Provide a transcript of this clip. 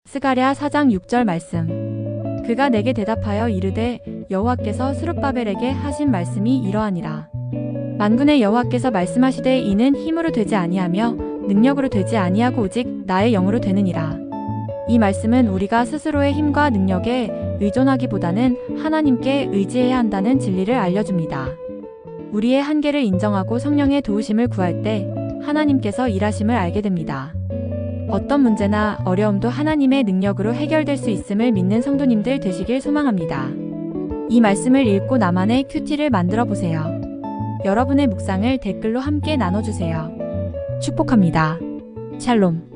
스가랴 4장 6절 말씀. 그가 내게 대답하여 이르되 여호와께서 스룹바벨에게 하신 말씀이 이러하니라. 만군의 여호와께서 말씀하시되 이는 힘으로 되지 아니하며 능력으로 되지 아니하고 오직 나의 영으로 되느니라. 이 말씀은 우리가 스스로의 힘과 능력에 의존하기보다는 하나님께 의지해야 한다는 진리를 알려줍니다. 우리의 한계를 인정하고 성령의 도우심을 구할 때 하나님께서 일하심을 알게 됩니다. 어떤 문제나 어려움도 하나님의 능력으로 해결될 수 있음을 믿는 성도님들 되시길 소망합니다. 이 말씀을 읽고 나만의 큐티를 만들어 보세요. 여러분의 묵상을 댓글로 함께 나눠주세요. 축복합니다. 샬롬.